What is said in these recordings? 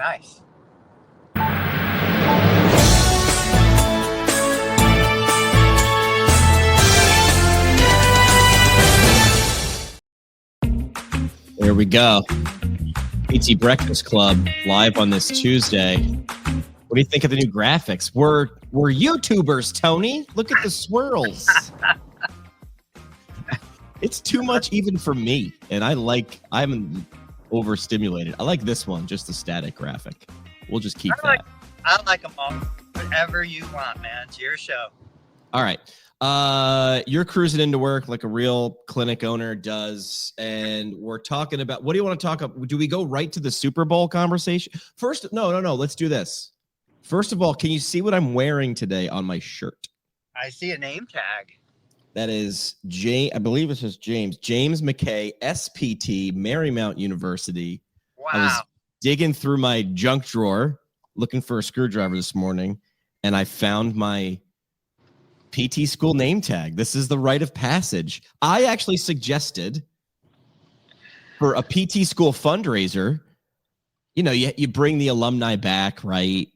nice. There we go. PT Breakfast Club live on this Tuesday. What do you think of the new graphics? We're YouTubers, Tony. Look at the swirls. It's too much even for me, and I'm overstimulated. I like this one, just the static graphic. We'll just keep that. I like them all. Whatever you want, man. It's your show. All right. You're cruising into work like a real clinic owner does, and we're talking about, what do you want to talk about? Do we go right to the Super Bowl conversation? First, no. Let's do this. First of all, can you see what I'm wearing today on my shirt? I see a name tag. That is I believe it says James McKay, SPT, Marymount University. Wow. I was digging through my junk drawer looking for a screwdriver this morning, and I found my PT school name tag. This is the rite of passage. I actually suggested for a PT school fundraiser, you bring the alumni back, right?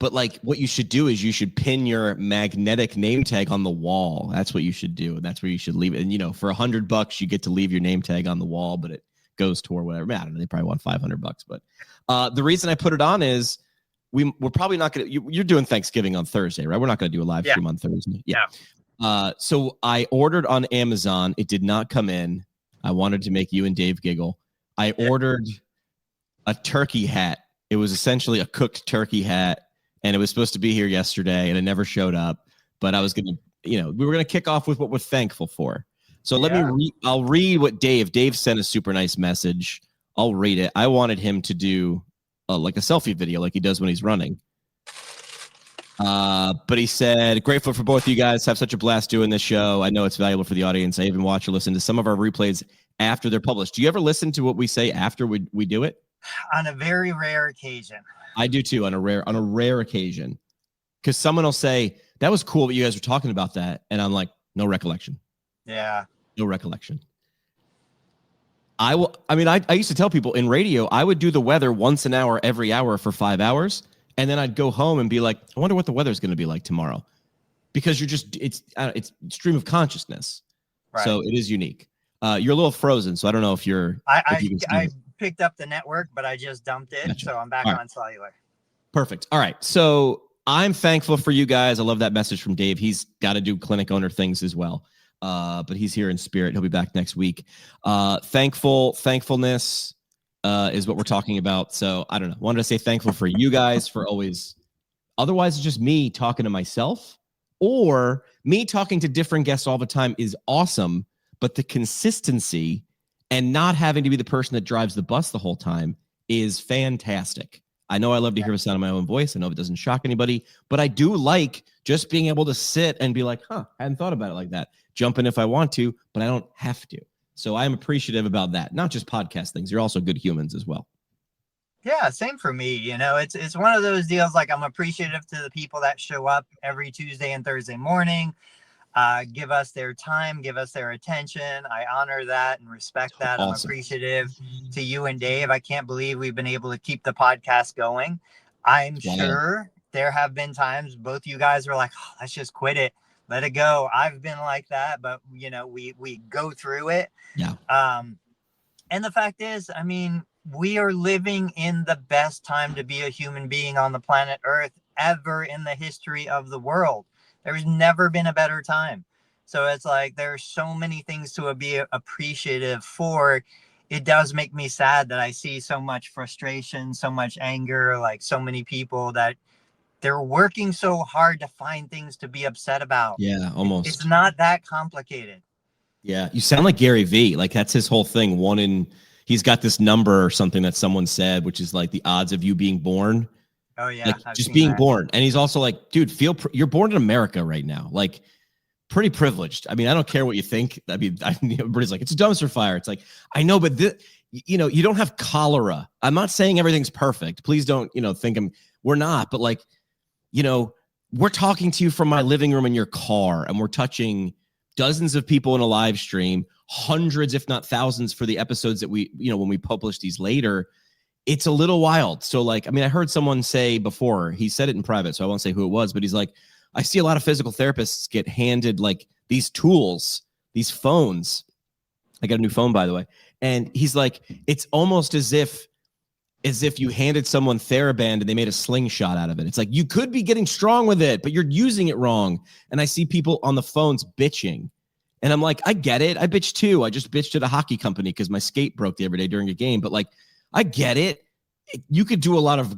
But like what you should do is you should pin your magnetic name tag on the wall. That's what you should do. That's where you should leave it. And for $100, you get to leave your name tag on the wall, but it goes toward whatever. I don't know. They probably want $500, but the reason I put it on is we're probably not going to, you're doing Thanksgiving on Thursday, right? We're not going to do a live stream on Thursday. Yeah. So I ordered on Amazon. It did not come in. I wanted to make you and Dave giggle. I ordered a turkey hat. It was essentially a cooked turkey hat, and it was supposed to be here yesterday, and it never showed up. But I was going to, we were going to kick off with what we're thankful for. So I'll read what Dave sent a super nice message. I'll read it. I wanted him to do like a selfie video like he does when he's running. But he said, grateful for both of you guys. Have such a blast doing this show. I know it's valuable for the audience. I even watch or listen to some of our replays after they're published. Do you ever listen to what we say after we do it? On a very rare occasion. I do too, on a rare occasion. Because someone will say, that was cool that you guys were talking about that. And I'm like, no recollection. Yeah. No recollection. I used to tell people in radio, I would do the weather once an hour, every hour for 5 hours. And then I'd go home and be like, I wonder what the weather's going to be like tomorrow. Because it's stream of consciousness. Right. So it is unique. You're a little frozen, so I don't know if you're. I picked up the network, but I just dumped it. Gotcha. So I'm back on cellular. Perfect. All right. So I'm thankful for you guys. I love that message from Dave. He's got to do clinic owner things as well. But he's here in spirit. He'll be back next week. Thankfulness is what we're talking about. So I don't know. Wanted to say thankful for you guys for always. Otherwise, it's just me talking to myself, or me talking to different guests all the time is awesome. But the consistency and not having to be the person that drives the bus the whole time is fantastic. I know I love to hear the sound of my own voice. I know it doesn't shock anybody, but I do like just being able to sit and be like, I hadn't thought about it like that. Jump in if I want to, but I don't have to. So I'm appreciative about that. Not just podcast things. You're also good humans as well. Yeah, same for me. It's one of those deals. Like, I'm appreciative to the people that show up every Tuesday and Thursday morning, give us their time, give us their attention. I honor that and respect that. Awesome. I'm appreciative to you and Dave. I can't believe we've been able to keep the podcast going. I'm sure there have been times both you guys were like, let's just quit it. Let it go. I've been like that, but we go through it. Yeah. And the fact is, we are living in the best time to be a human being on the planet Earth ever in the history of the world. There's never been a better time. So it's like, there's so many things to be appreciative for. It does make me sad that I see so much frustration, so much anger, like so many people that they're working so hard to find things to be upset about. Yeah, almost. It's not that complicated. Yeah, you sound like Gary Vee. Like, that's his whole thing. He's got this number or something that someone said, which is like the odds of you being born. Oh yeah, like just being born. And he's also like, dude, you're born in America right now. Like, pretty privileged. I don't care what you think. Everybody's like, it's a dumpster fire. It's like, I know, but you don't have cholera. I'm not saying everything's perfect. Please don't, think we're not. But like, we're talking to you from my living room in your car, and we're touching dozens of people in a live stream, hundreds, if not thousands, for the episodes that we, when we publish these later. it's a little wild. So like, I mean, I heard someone say before, he said it in private, so I won't say who it was, but he's like, I see a lot of physical therapists get handed like these tools, these phones. I got a new phone, by the way. And he's like, it's almost as if you handed someone TheraBand and they made a slingshot out of it. It's like, you could be getting strong with it, but you're using it wrong. And I see people on the phones bitching. And I'm like, I get it. I bitch too. I just bitched at a hockey company because my skate broke the other day during a game. But like, I get it. You could do a lot of,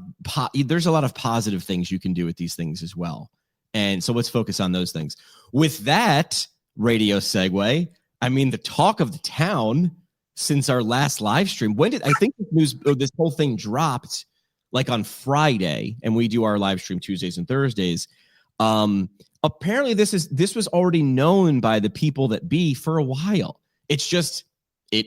there's a lot of positive things you can do with these things as well. And so let's focus on those things. With that radio segue, I mean, the talk of the town since our last live stream, I think this whole thing dropped like on Friday, and we do our live stream Tuesdays and Thursdays. Apparently this was already known by the people that be for a while. It's just, it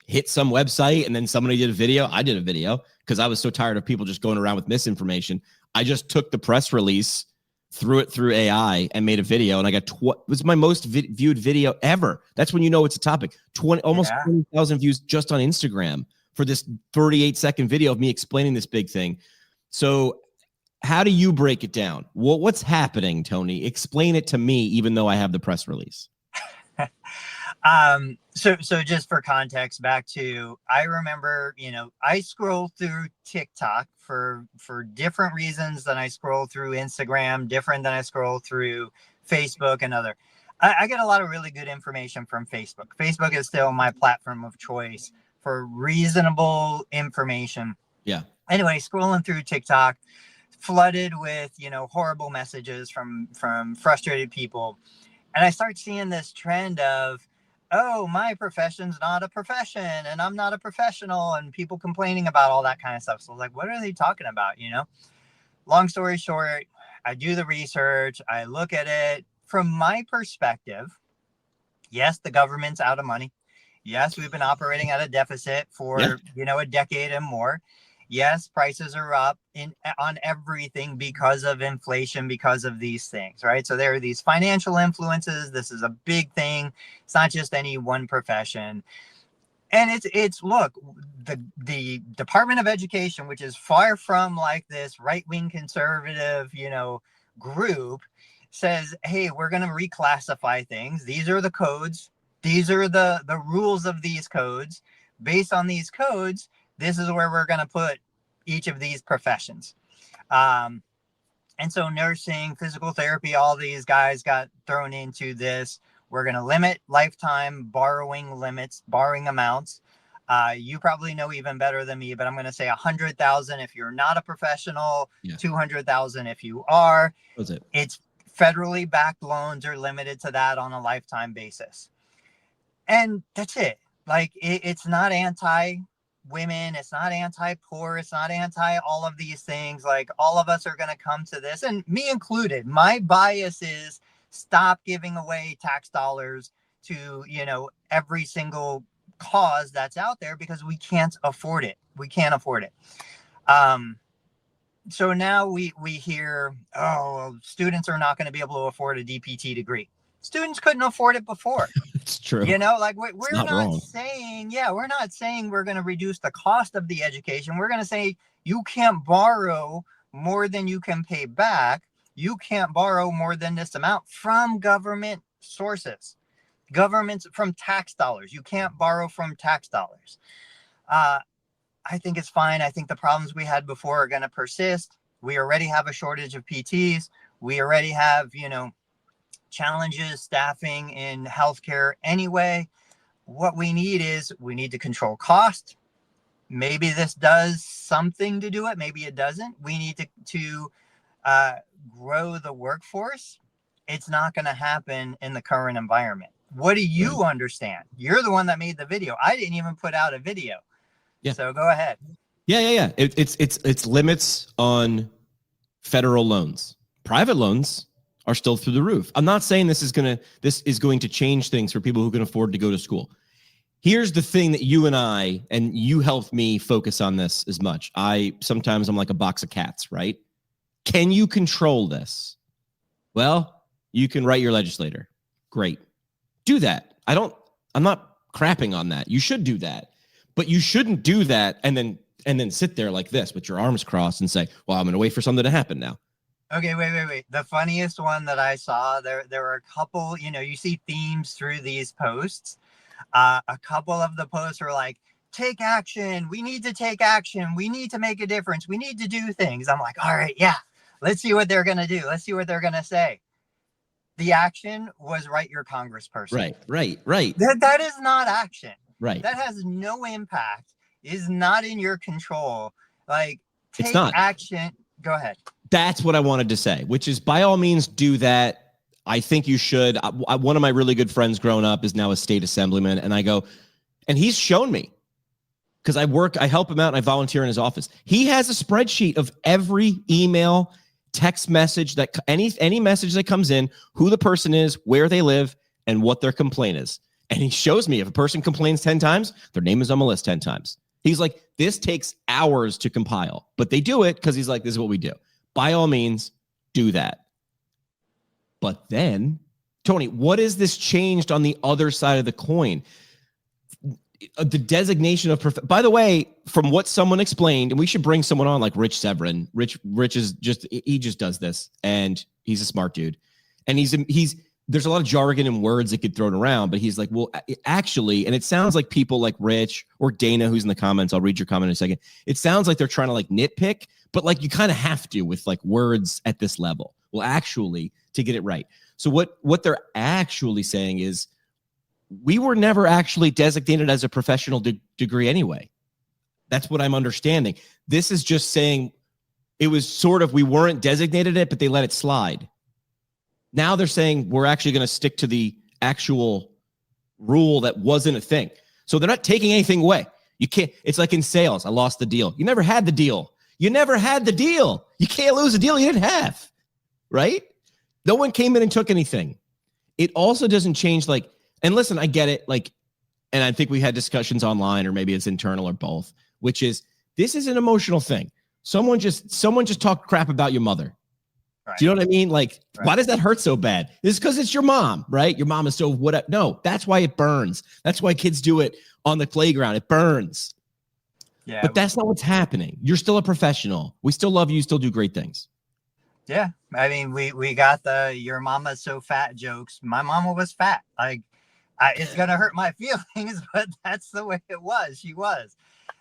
hit some website and then somebody did a video. I did a video because I was so tired of people just going around with misinformation. I just took the press release, threw it through AI and made a video, and I got it was my most viewed video ever. That's when you know it's a topic. Almost 20,000 views just on Instagram for this 38-second video of me explaining this big thing. So how do you break it down? What's happening, Tony? Explain it to me, even though I have the press release. So just for context, back to, I remember, I scroll through TikTok for different reasons than I scroll through Instagram, different than I scroll through Facebook and other. I get a lot of really good information from Facebook. Facebook is still my platform of choice for reasonable information. Yeah. Anyway, scrolling through TikTok, flooded with, horrible messages from frustrated people. And I start seeing this trend of, oh, my profession's not a profession and I'm not a professional, and people complaining about all that kind of stuff. So like, what are they talking about? Long story short, I do the research. I look at it from my perspective. Yes, the government's out of money. Yes, we've been operating at a deficit for, a decade and more. Yes, prices are up on everything because of inflation, because of these things, right? So there are these financial influences. This is a big thing. It's not just any one profession. And it's look, the Department of Education, which is far from like this right-wing conservative, group, says, hey, we're going to reclassify things. These are the codes. These are the rules of these codes. Based on these codes, this is where we're going to put each of these professions. And so nursing, physical therapy, all these guys got thrown into this. We're going to limit lifetime borrowing amounts. You probably know even better than me, but I'm going to say 100,000 if you're not a professional, 200,000 if you are. That's it. It's federally backed loans are limited to that on a lifetime basis. And that's it. Like, it's not anti-women, it's not anti-poor, it's not anti all of these things. Like, all of us are going to come to this, and me included. My bias is stop giving away tax dollars to, every single cause that's out there, because we can't afford it. We can't afford it. So now we hear, oh, well, students are not going to be able to afford a DPT degree. Students couldn't afford it before. It's true. We're not saying we're going to reduce the cost of the education. We're going to say you can't borrow more than you can pay back. You can't borrow more than this amount from government sources, governments, from tax dollars. You can't borrow from tax dollars. I think it's fine. I think the problems we had before are going to persist. We already have a shortage of PTs. We already have, challenges staffing in healthcare anyway. What we need to control cost. Maybe this does something to do it. Maybe it doesn't. We need to grow the workforce. It's not going to happen in the current environment. What do you understand? You're the one that made the video. I didn't even put out a video. Yeah. So go ahead. Yeah. It's limits on federal loans. Private loans are still through the roof. I'm not saying this is going to change things for people who can afford to go to school. Here's the thing that you helped me focus on this as much. Sometimes I'm like a box of cats, right? Can you control this? Well, you can write your legislator. Great. Do that. I'm not crapping on that. You should do that, but you shouldn't do that and then and then sit there like this with your arms crossed and say, well, I'm going to wait for something to happen now. Okay, wait. The funniest one that I saw, there were a couple, you see themes through these posts. A couple of the posts were like, take action. We need to take action. We need to make a difference. We need to do things. I'm like, all right, yeah, let's see what they're going to do. Let's see what they're going to say. The action was write your congressperson. Right. That is not action. Right. That has no impact, is not in your control. Like, take It's not. action. Go ahead. That's what I wanted to say, which is by all means do that. I think you should. One of my really good friends growing up is now a state assemblyman. And I go, and he's shown me, because I help him out and I volunteer in his office. He has a spreadsheet of every email, text message, that any message that comes in, who the person is, where they live, and what their complaint is. And he shows me if a person complains 10 times, their name is on the list 10 times. He's like, this takes hours to compile, but they do it because he's like, this is what we do. By all means, do that. But then, Tony, what is this changed on the other side of the coin? The designation of by the way, from what someone explained, and we should bring someone on like Rich Severin. Rich is he just does this, and he's a smart dude. And he's there's a lot of jargon and words that get thrown around, but he's like, well, actually, and it sounds like people like Rich or Dana, who's in the comments, I'll read your comment in a second. It sounds like they're trying to like nitpick, but like you kind of have to with like words at this level. Well, actually, to get it right. So what they're actually saying is, we were never actually designated as a professional degree anyway. That's what I'm understanding. This is just saying it was sort of, we weren't designated it, but they let it slide. Now they're saying we're actually going to stick to the actual rule that wasn't a thing. So they're not taking anything away. You can't, it's like in sales. I lost the deal. You never had the deal. You never had the deal. You can't lose a deal you didn't have, right? No one came in and took anything. It also doesn't change like, and listen, I get it. Like, and I think we had discussions online, or maybe it's internal or both, which is, this is an emotional thing. Someone just talked crap about your mother. Right. Do you know what I mean? Like, right. Why does that hurt so bad? It's because it's your mom, right? Your mom is so what? No, that's why it burns. That's why kids do it on the playground. It burns. Yeah. But that's not what's happening. You're still a professional. We still love you. You still do great things. Yeah. I mean, we got the your mama's so fat jokes. My mama was fat. Like, it's going to hurt my feelings, but that's the way it was. She was.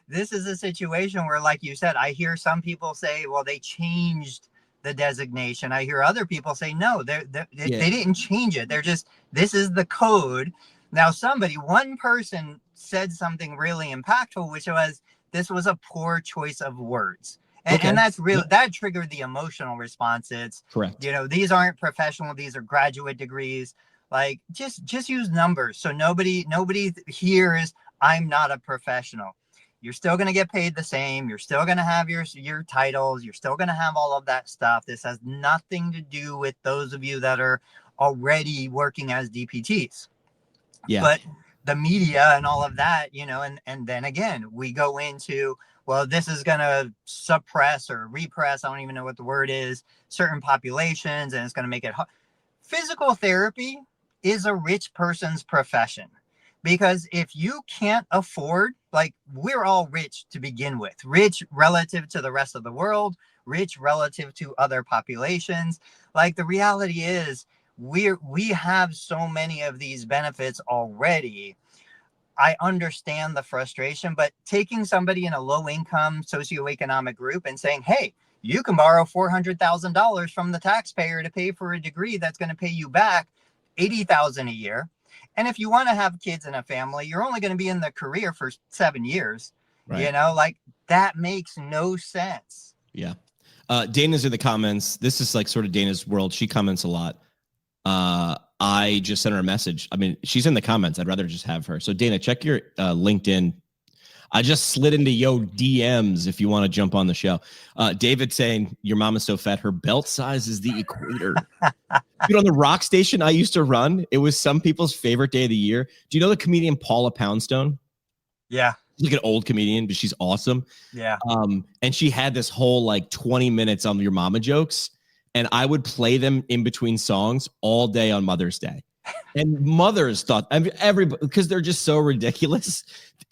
This is a situation where, like you said, I hear some people say, well, they changed the designation. I hear other people say, no, they didn't change it. They're just, this is the code. Now, one person said something really impactful, which was, this was a poor choice of words. And that's really, that triggered the emotional response. It's correct. These aren't professional. These are graduate degrees. Like, just use numbers. So nobody hears, I'm not a professional. You're still going to get paid the same. You're still going to have your titles. You're still going to have all of that stuff. This has nothing to do with those of you that are already working as DPTs. Yeah. But the media and all of that, and then again, we go into, well, this is going to suppress or repress, I don't even know what the word is, certain populations, and it's going to make it hard. Physical therapy is a rich person's profession. Because if you can't afford, like, we're all rich to begin with, rich relative to the rest of the world, rich relative to other populations. Like, the reality is we have so many of these benefits already. I understand the frustration, but taking somebody in a low income socioeconomic group and saying, hey, you can borrow $400,000 from the taxpayer to pay for a degree that's going to pay you back $80,000 a year. And if you want to have kids and a family, you're only going to be in the career for 7 years. Right. Like, that makes no sense. Yeah. Dana's in the comments. This is like sort of Dana's world. She comments a lot. I just sent her a message. I mean, she's in the comments. I'd rather just have her. So Dana, check your LinkedIn. I just slid into DMs if you want to jump on the show. David saying, your mom is so fat, her belt size is the equator. On the rock station I used to run, it was some people's favorite day of the year. Do you know the comedian Paula Poundstone? Yeah. She's like an old comedian, but she's awesome. Yeah. And she had this whole like 20 minutes on your mama jokes. And I would play them in between songs all day on Mother's Day. And mothers thought, everybody, because they're just so ridiculous.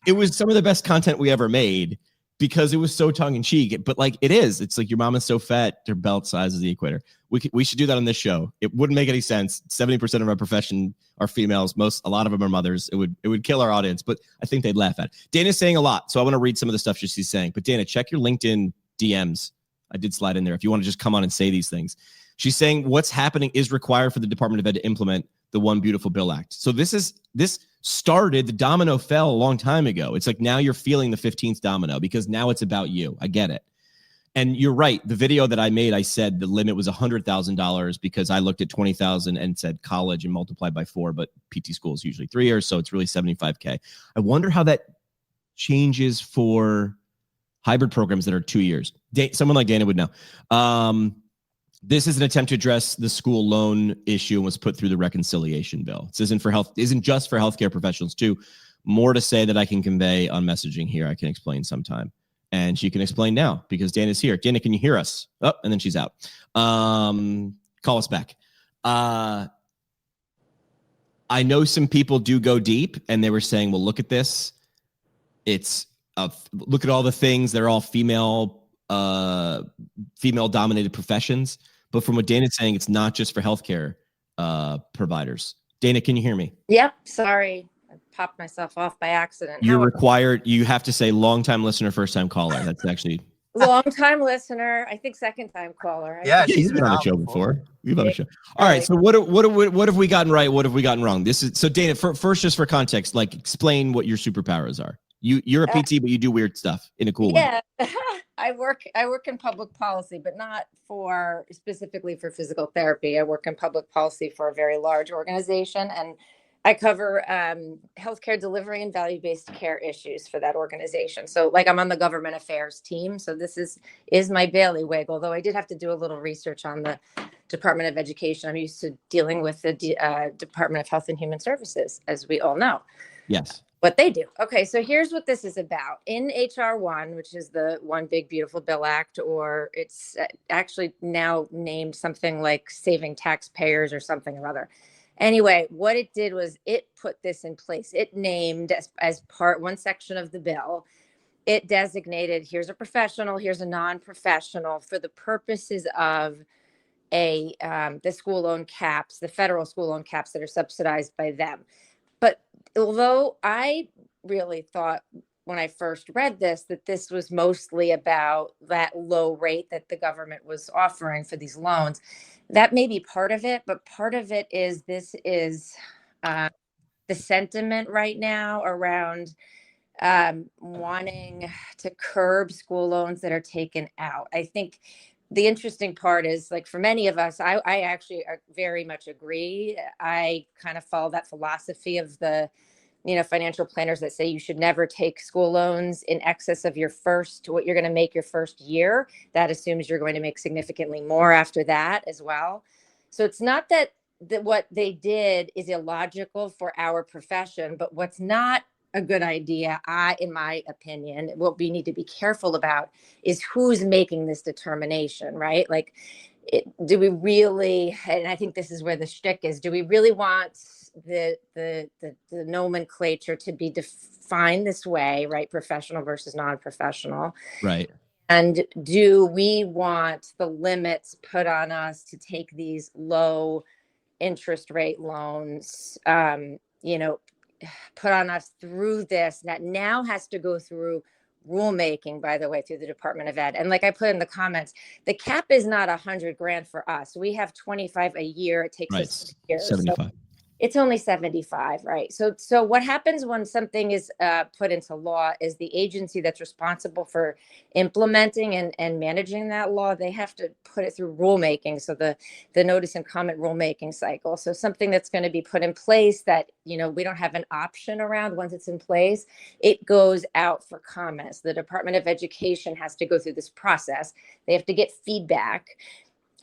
It was some of the best content we ever made because it was so tongue in cheek. But like it is, it's like your mom is so fat, her belt size is the equator. We should do that on this show. It wouldn't make any sense. 70% of our profession are females. A lot of them are mothers. It would kill our audience, but I think they'd laugh at it. Dana's saying a lot, so I want to read some of the stuff she's saying. But Dana, check your LinkedIn DMs. I did slide in there if you want to just come on and say these things. She's saying what's happening is required for the Department of Ed to implement the One Beautiful Bill Act. So this started, the domino fell a long time ago. It's like now you're feeling the 15th domino because now it's about you. I get it. And you're right. The video that I made, I said the limit was $100,000 because I looked at 20,000 and said college and multiplied by 4, but PT school is usually 3 years. So it's really 75K. I wonder how that changes for hybrid programs that are 2 years. Someone like Dana would know. This is an attempt to address the school loan issue and was put through the reconciliation bill. This isn't just for healthcare professionals too. More to say that I can convey on messaging here. I can explain sometime. And she can explain now because Dana's here. Dana, can you hear us? Oh, and then she's out. Call us back. I know some people do go deep and they were saying, well, look at this. Look at all the things. They're all female dominated professions. But from what Dana's saying, it's not just for healthcare providers. Dana, can you hear me? Yep. Sorry. I popped myself off by accident. You're required. You have to say long-time listener, first-time caller. That's actually long-time listener. I think second-time caller. Yeah, she's been on the show before. We've on the show. All right. So what have we gotten right? What have we gotten wrong? So Dana, first, just for context, like explain what your superpowers are. You're a PT, but you do weird stuff in a cool way. Yeah. I work in public policy, but not specifically for physical therapy. I work in public policy for a very large organization, and I cover healthcare delivery and value-based care issues for that organization. So like I'm on the government affairs team. So this is my bailiwick, although I did have to do a little research on the Department of Education. I'm used to dealing with the Department of Health and Human Services, as we all know. Yes. What they do. Okay, so here's what this is about. In HR 1, which is the One Big Beautiful Bill Act, or it's actually now named something like Saving Taxpayers or something or other. Anyway, what it did was it put this in place. It named as part one section of the bill, it designated here's a professional, here's a non-professional for the purposes of the school loan caps, the federal school loan caps that are subsidized by them. But although I really thought when I first read this, that this was mostly about that low rate that the government was offering for these loans, that may be part of it, but part of it is this is the sentiment right now around wanting to curb school loans that are taken out. I think the interesting part is, like, for many of us, I actually very much agree. I kind of follow that philosophy of the, financial planners that say you should never take school loans in excess of what you're going to make your first year. That assumes you're going to make significantly more after that as well. So it's not that what they did is illogical for our profession, but what's not a good idea, in my opinion, what we need to be careful about is who's making this determination, right? Like, do we really, and I think this is where the shtick is, do we really want the nomenclature to be defined this way, right? Professional versus non-professional. Right. And do we want the limits put on us to take these low interest rate loans, put on us through this that now has to go through rulemaking, by the way, through the Department of Ed. And like I put in the comments, the cap is not $100,000 for us. We have 25 a year. It takes us 6 years. 75. So it's only 75, right? So what happens when something is put into law is the agency that's responsible for implementing and managing that law, they have to put it through rulemaking. So the notice and comment rulemaking cycle. So something that's going to be put in place that, we don't have an option around once it's in place, it goes out for comments. The Department of Education has to go through this process. They have to get feedback.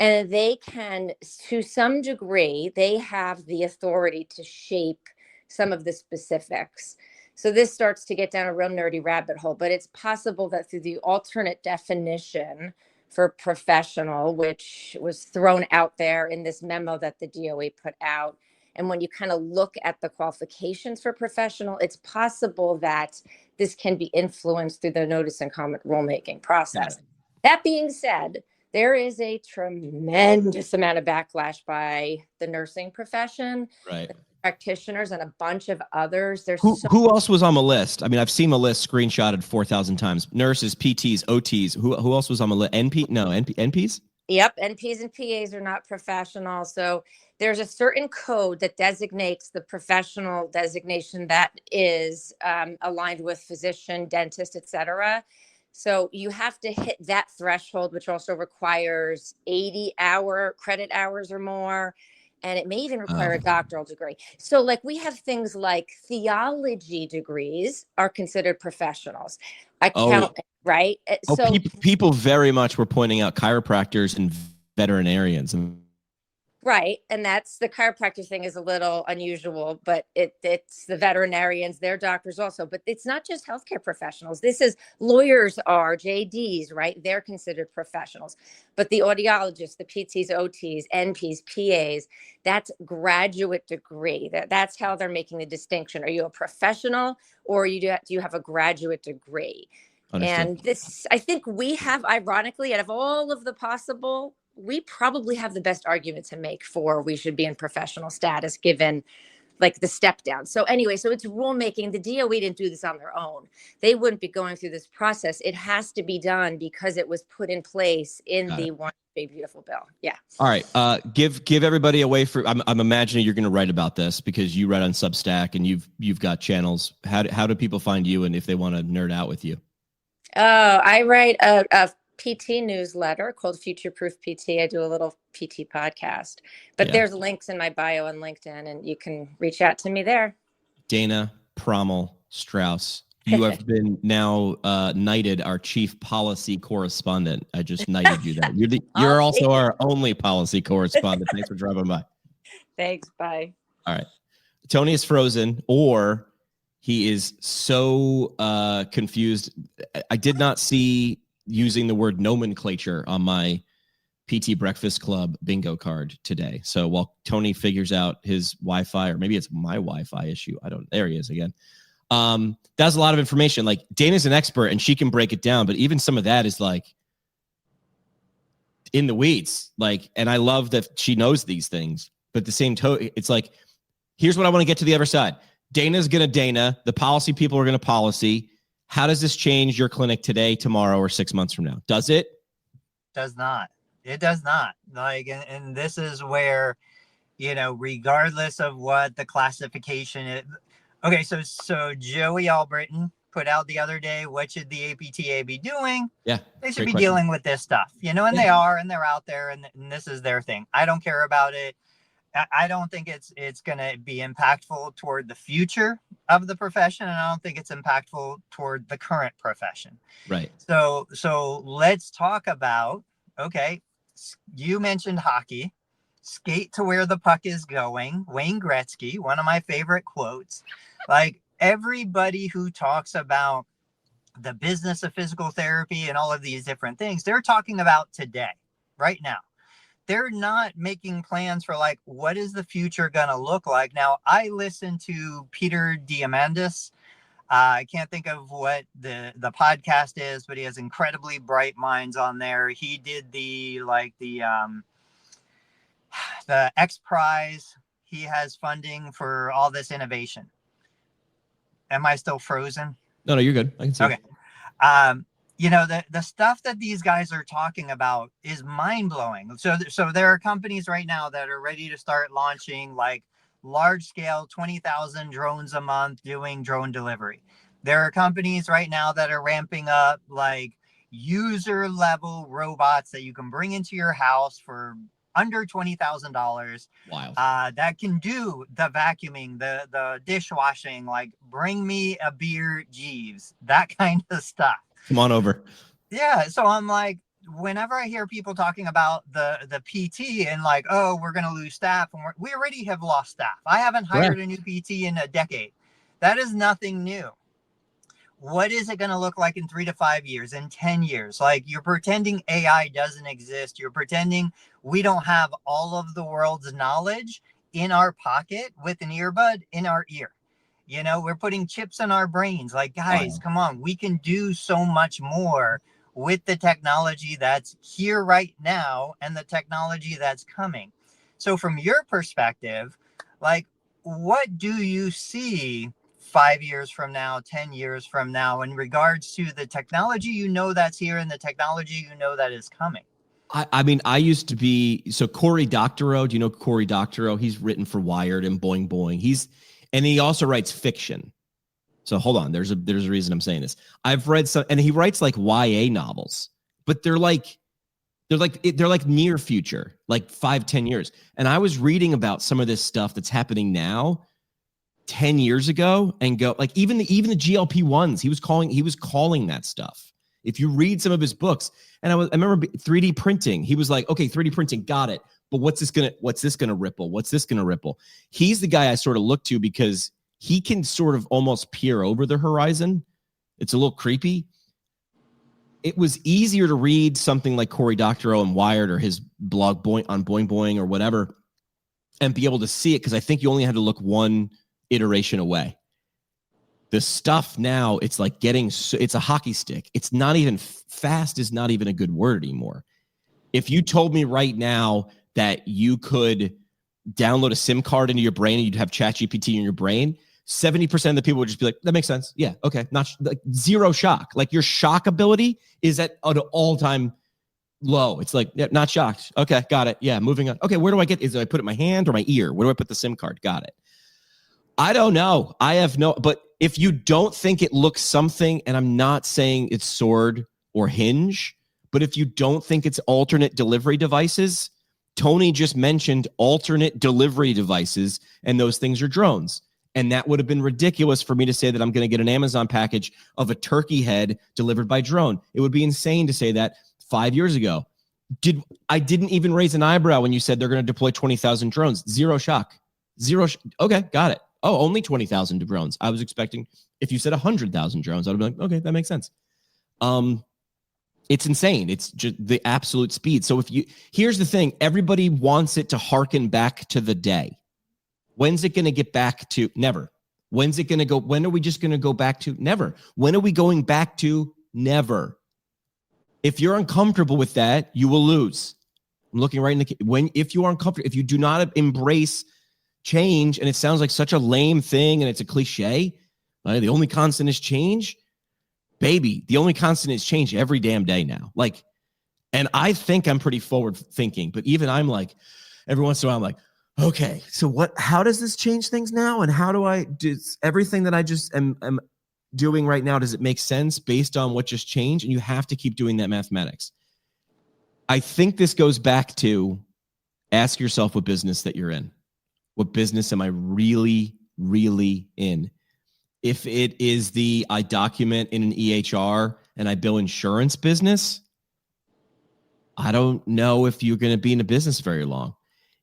And they can, to some degree, they have the authority to shape some of the specifics. So this starts to get down a real nerdy rabbit hole, but it's possible that through the alternate definition for professional, which was thrown out there in this memo that the DOE put out, And when you kind of look at the qualifications for professional, it's possible that this can be influenced through the notice and comment rulemaking process. That being said, there is a tremendous amount of backlash by the nursing profession, Right. practitioners, and a bunch of others. There's who else was on the list? I mean, I've seen the list screenshotted 4,000 times. Nurses, PTs, OTs. Who else was on the list? NPs? Yep, NPs and PAs are not professional. So there's a certain code that designates the professional designation that is aligned with physician, dentist, etc. So you have to hit that threshold, which also requires 80 credit hours or more. And it may even require a doctoral degree. So like we have things like theology degrees are considered professionals. Right? So people very much were pointing out chiropractors and veterinarians. Right. And that's the chiropractor thing is a little unusual, but it's the veterinarians, they're doctors also. But it's not just healthcare professionals. This is lawyers are JDs, right? They're considered professionals. But the audiologists, the PTs, OTs, NPs, PAs, that's graduate degree. That's how they're making the distinction. Are you a professional or do you have a graduate degree? Understood. And this, I think we have, ironically, out of all of the possible, we probably have the best argument to make for we should be in professional status given like the step down. So anyway, so it's rulemaking. The DOE didn't do this on their own. They wouldn't be going through this process. It has to be done because it was put in place in the One Big Beautiful Bill. Yeah. All right. Give everybody a way for. I'm imagining you're going to write about this because you write on Substack and you've got channels. How do people find you and if they want to nerd out with you? I write a PT newsletter called Future Proof PT. I do a little PT podcast, but there's links in my bio on LinkedIn and you can reach out to me there. Dana Prommel Strauss, you have been now knighted our chief policy correspondent. I just knighted you that. You're also our only policy correspondent. Thanks for dropping by. Thanks. Bye. All right. Tony is frozen or he is so confused. I did not see using the word nomenclature on my PT Breakfast Club bingo card today. So while Tony figures out his Wi-Fi, or maybe it's my Wi-Fi issue. There he is again. That's a lot of information. Like Dana's an expert and she can break it down, but even some of that is like in the weeds. Like, and I love that she knows these things, but at the same time, it's like, here's what I want to get to the other side. Dana's going to Dana. The policy people are going to policy. How does this change your clinic today, tomorrow, or 6 months from now? Does it? Does not. It does not. Like, and this is where, regardless of what the classification is. Okay, so Joey Albritton put out the other day, what should the APTA be doing? Yeah. They should be dealing with this stuff, and they are, and they're out there, and this is their thing. I don't care about it. I don't think it's going to be impactful toward the future of the profession, and I don't think it's impactful toward the current profession. Right. So let's talk about, okay, you mentioned hockey, skate to where the puck is going. Wayne Gretzky, one of my favorite quotes. Like everybody who talks about the business of physical therapy and all of these different things, they're talking about today, right now. They're not making plans for like, what is the future going to look like? Now, I listened to Peter Diamandis. I can't think of what the podcast is, but he has incredibly bright minds on there. He did the X Prize. He has funding for all this innovation. Am I still frozen? No, you're good. I can see. Okay. The stuff that these guys are talking about is mind-blowing. So there are companies right now that are ready to start launching like large-scale 20,000 drones a month doing drone delivery. There are companies right now that are ramping up like user-level robots that you can bring into your house for under $20,000. Wow. That can do the vacuuming, the dishwashing, like bring me a beer, Jeeves, that kind of stuff. Come on over. Yeah. So I'm like, whenever I hear people talking about the PT and like, oh, we're going to lose staff, and we already have lost staff. I haven't hired a new PT in a decade. That is nothing new. What is it going to look like in 3 to 5 years, in 10 years? Like you're pretending AI doesn't exist. You're pretending we don't have all of the world's knowledge. in our pocket with an earbud in our ear. We're putting chips in our brains. Like, guys, come on, we can do so much more with the technology that's here right now and the technology that's coming. So from your perspective, like, what do you see 5 years from now, 10 years from now, in regards to the technology that's here and the technology that is coming? I mean, I used to be, so Cory Doctorow, do you know Cory Doctorow? He's written for Wired and Boing Boing. And he also writes fiction. So hold on, there's a reason I'm saying this. I've read some, and he writes like YA novels, but they're like near future, like 5-10 years. And I was reading about some of this stuff that's happening now 10 years ago, and go like, even the GLP-1s, he was calling that stuff. If you read some of his books, and I remember 3D printing, he was like, okay, 3D printing, got it. But what's this gonna ripple? What's this gonna ripple? He's the guy I sort of look to because he can sort of almost peer over the horizon. It's a little creepy. It was easier to read something like Cory Doctorow and Wired or his blog on Boing Boing or whatever and be able to see it, because I think you only had to look one iteration away. The stuff now, it's like it's a hockey stick. It's not even fast is not even a good word anymore. If you told me right now that you could download a SIM card into your brain and you'd have ChatGPT in your brain, 70% of the people would just be like, that makes sense. Yeah, okay. Not like zero shock. Like your shock ability is at an all-time low. It's like, yeah, not shocked. Okay, got it. Yeah, moving on. Okay, where do I get? Do I put it in my hand or my ear? Where do I put the SIM card? Got it. I don't know. But if you don't think it looks something, and I'm not saying it's Sword or Hinge, but if you don't think it's alternate delivery devices, Tony just mentioned alternate delivery devices, and those things are drones. And that would have been ridiculous for me to say that I'm going to get an Amazon package of a turkey head delivered by drone. It would be insane to say that 5 years ago. I didn't even raise an eyebrow when you said they're going to deploy 20,000 drones. Zero shock. Okay, got it. Oh, only 20,000 drones. I was expecting, if you said 100,000 drones, I'd be like, okay, that makes sense. It's insane. It's just the absolute speed. So here's the thing, everybody wants it to harken back to the day. When's it going to get back to? Never. When's it going to go? When are we just going to go back to? Never. When are we going back to? Never. If you're uncomfortable with that, you will lose. I'm looking right in if you are uncomfortable, if you do not embrace change, and it sounds like such a lame thing and it's a cliche, right? The only constant is change. Baby, the only constant is change every damn day now. Like, and I think I'm pretty forward thinking, but even I'm like, every once in a while, I'm like, okay, so how does this change things now? And how do I do everything that I just am doing right now? Does it make sense based on what just changed? And you have to keep doing that mathematics. I think this goes back to ask yourself what business that you're in. What business am I really, really in? If it is I document in an EHR and I bill insurance business, I don't know if you're going to be in a business very long.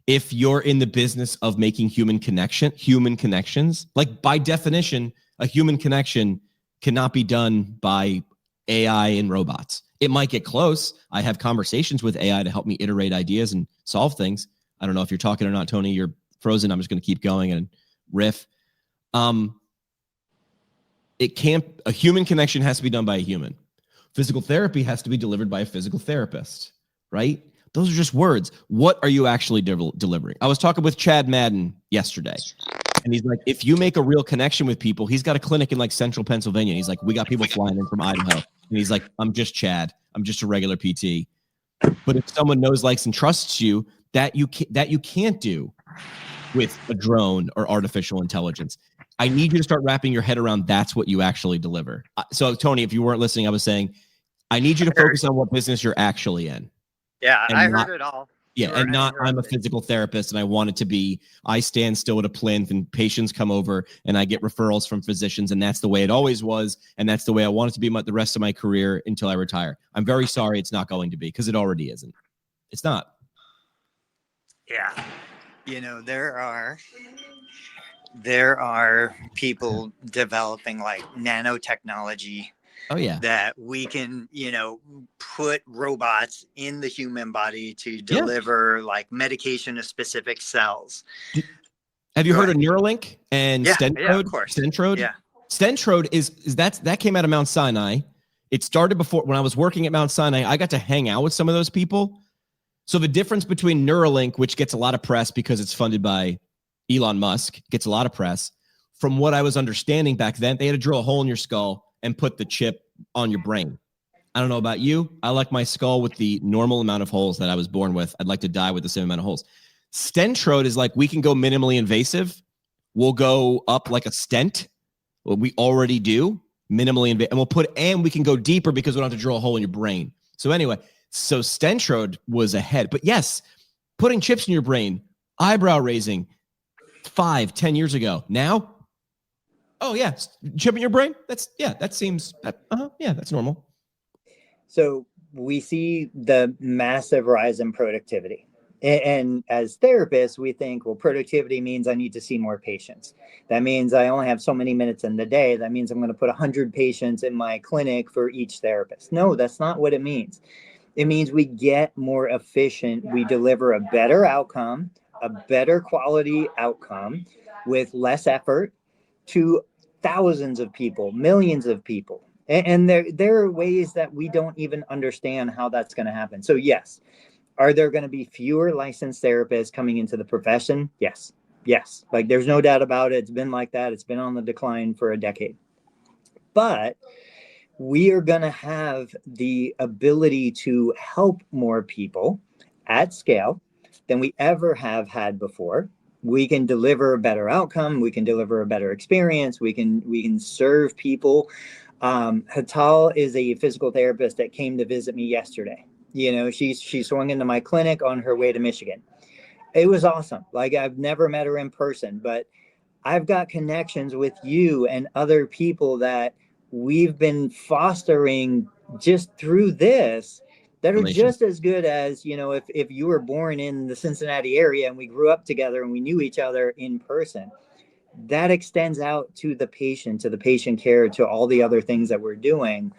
If you're in the business of making human connections, like by definition, a human connection cannot be done by AI and robots. It might get close. I have conversations with AI to help me iterate ideas and solve things. I don't know if you're talking or not, Tony. You're frozen. I'm just going to keep going and riff. A human connection has to be done by a human. Physical therapy has to be delivered by a physical therapist, right? Those are just words. What are you actually delivering? I was talking with Chad Madden yesterday, and he's like, if you make a real connection with people, he's got a clinic in like central Pennsylvania. He's like, we got people flying in from Idaho. And he's like, I'm just Chad. I'm just a regular PT. But if someone knows, likes, and trusts you, that you can't do with a drone or artificial intelligence. I need you to start wrapping your head around that's what you actually deliver. So, Tony, if you weren't listening, I was saying, I need you to focus on what business you're actually in. Yeah, I heard it all. Yeah, and not I'm a physical therapist and I want it to be I stand still at a plinth and patients come over and I get referrals from physicians, and that's the way it always was, and that's the way I want it to be the rest of my career until I retire. I'm very sorry it's not going to be, because it already isn't. It's not. Yeah. There are people developing like nanotechnology Oh yeah. that we can, put robots in the human body to Yeah. deliver like medication to specific cells. Have you Go heard of ahead. Neuralink and Yeah, of Stentrode? course. Stentrode? Yeah. Stentrode that came out of Mount Sinai. It started before when I was working at Mount Sinai. I got to hang out with some of those people. So the difference between Neuralink, which gets a lot of press because it's funded by Elon Musk, gets a lot of press. From what I was understanding back then, they had to drill a hole in your skull and put the chip on your brain. I don't know about you. I like my skull with the normal amount of holes that I was born with. I'd like to die with the same amount of holes. Stentrode is like, we can go minimally invasive. We'll go up like a stent. Well, we already do minimally invasive. And we can go deeper because we don't have to drill a hole in your brain. So anyway, Stentrode was ahead. But yes, putting chips in your brain, eyebrow raising 5-10 years ago. Now, oh yeah, chip in your brain. That's normal. So we see the massive rise in productivity. And as therapists, we think, well, productivity means I need to see more patients. That means I only have so many minutes in the day. That means I'm going to put 100 patients in my clinic for each therapist. No, that's not what it means. It means we get more efficient. We deliver a better outcome, a better quality outcome with less effort to thousands of people, millions of people. And there are ways that we don't even understand how that's going to happen. So yes, are there going to be fewer licensed therapists coming into the profession? Yes. Like there's no doubt about it. It's been like that. It's been on the decline for a decade. But we are going to have the ability to help more people at scale than we ever have had before. We can deliver a better outcome. We can deliver a better experience. We can serve people. Hatal is a physical therapist that came to visit me yesterday. She swung into my clinic on her way to Michigan. It was awesome. Like, I've never met her in person, but I've got connections with you and other people that we've been fostering just through this that are just as good as, if you were born in the Cincinnati area and we grew up together and we knew each other in person. That extends out to the patient care, to all the other things that we're doing.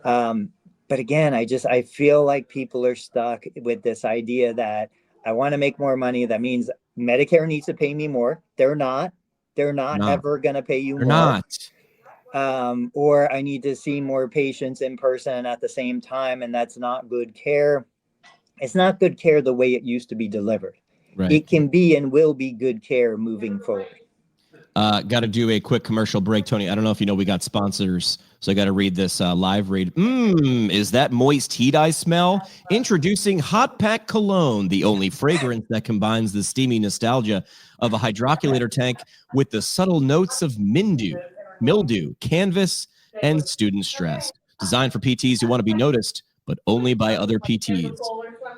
But again, I feel like people are stuck with this idea that I want to make more money. That means Medicare needs to pay me more. They're not ever going to pay you more. Or I need to see more patients in person at the same time. And that's not good care. It's not good care the way it used to be delivered. Right. It can be and will be good care moving forward. Got to do a quick commercial break, Tony. I don't know if you know we got sponsors, so I got to read this live read. Is that moist heat I smell? Introducing Hot Pack Cologne, the only fragrance that combines the steamy nostalgia of a hydroculator tank with the subtle notes of mildew, canvas, and student stress. Designed for PTs who want to be noticed, but only by other PTs.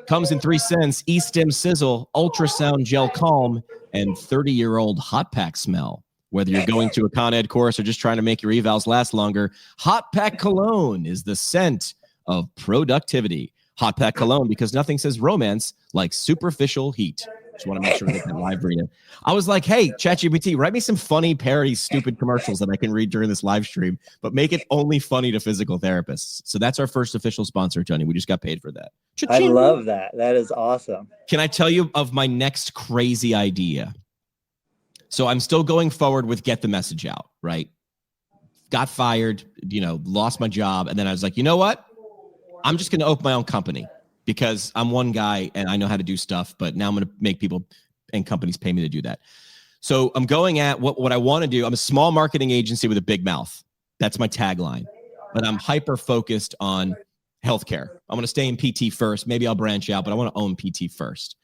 Comes in 3 scents: E-Stim Sizzle, Ultrasound Gel Calm, and 30-year-old Hot Pack Smell. Whether you're going to a Con Ed course or just trying to make your evals last longer, Hot Pack Cologne is the scent of productivity. Hot Pack Cologne, because nothing says romance like superficial heat. Just want to make sure I get that live read. I was like, hey, ChatGPT, write me some funny parody stupid commercials that I can read during this live stream, but make it only funny to physical therapists. So that's our first official sponsor, Tony. We just got paid for that. Cha-ching. I love that. That is awesome. Can I tell you of my next crazy idea? So I'm still going forward with get the message out, right? Got fired, lost my job. And then I was like, you know what? I'm just going to open my own company because I'm one guy and I know how to do stuff, but now I'm going to make people and companies pay me to do that. So I'm going at what I want to do. I'm a small marketing agency with a big mouth. That's my tagline, but I'm hyper focused on healthcare. I'm going to stay in PT first. Maybe I'll branch out, but I want to own PT first.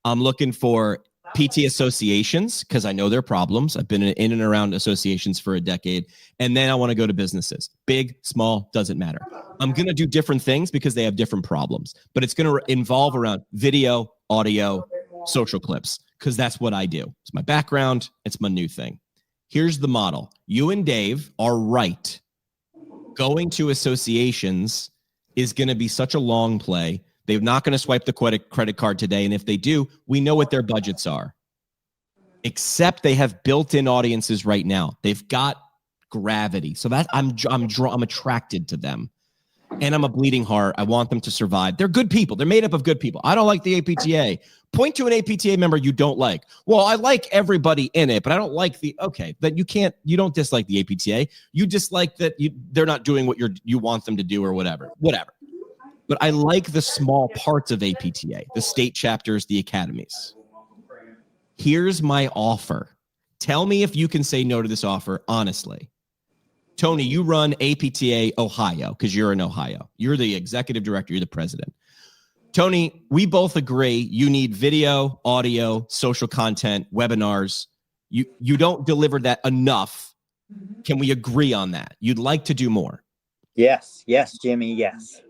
I'm looking for PT associations because I know their problems. I've been in and around associations for a decade. And then I want to go to businesses. Big, small, doesn't matter. I'm going to do different things because they have different problems. But it's going to involve around video, audio, social clips, because that's what I do. It's my background. It's my new thing. Here's the model. You and Dave are right. Going to associations is going to be such a long play. They're not going to swipe the credit card today. And if they do, we know what their budgets are. Except they have built-in audiences right now. They've got gravity. So that I'm attracted to them. And I'm a bleeding heart. I want them to survive. They're good people. They're made up of good people. I don't like the APTA. Point to an APTA member you don't like. Well, I like everybody in it, but I don't like then you don't dislike the APTA. You dislike that they're not doing what you want them to do or whatever. But I like the small parts of APTA, the state chapters, the academies. Here's my offer. Tell me if you can say no to this offer, honestly. Tony, you run APTA Ohio because you're in Ohio. You're the executive director. You're the president. Tony, we both agree you need video, audio, social content, webinars. You don't deliver that enough. Can we agree on that? You'd like to do more. Yes, Jimmy, yes.